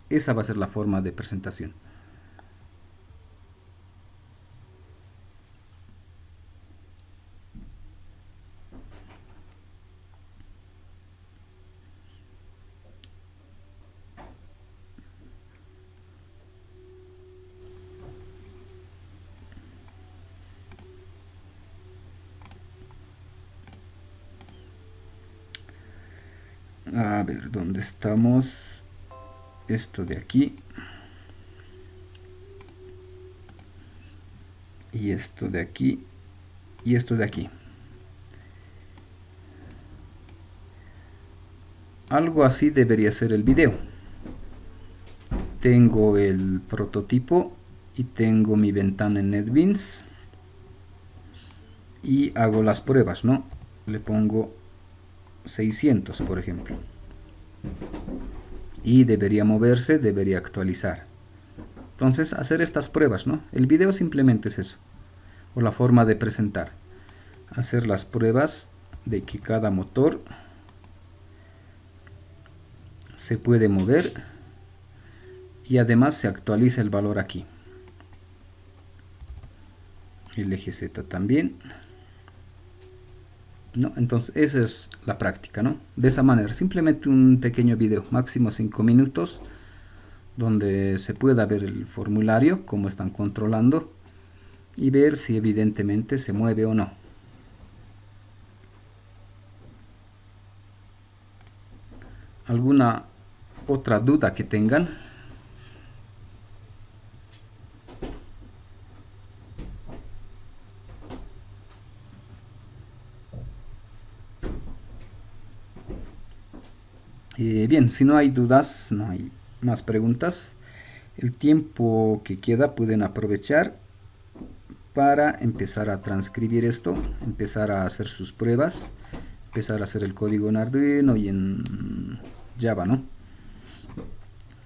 [SPEAKER 1] Esa va a ser la forma de presentación. A ver, ¿dónde estamos? Esto de aquí. Y esto de aquí. Y esto de aquí. Algo así debería ser el video. Tengo el prototipo y tengo mi ventana en NetBeans. y hago las pruebas, ¿no? Le pongo 600, por ejemplo. Y debería moverse, debería actualizar. Entonces, hacer estas pruebas, ¿no? El video simplemente es eso. O la forma de presentar. Hacer las pruebas de que cada motor se puede mover y además se actualiza el valor aquí. El eje Z también. ¿No? Entonces esa es la práctica, ¿no? De esa manera, simplemente un pequeño video, máximo 5 minutos, donde se pueda ver el formulario, cómo están controlando y ver si evidentemente se mueve o no. ¿Alguna otra duda que tengan? Bien, si no hay dudas, no hay más preguntas, el tiempo que queda pueden aprovechar para empezar a transcribir esto, empezar a hacer sus pruebas, empezar a hacer el código en Arduino y en Java, ¿no?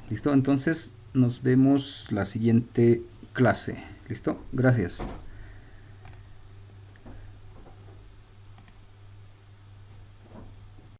[SPEAKER 1] ¿Listo? Entonces nos vemos la siguiente clase. ¿Listo? Gracias.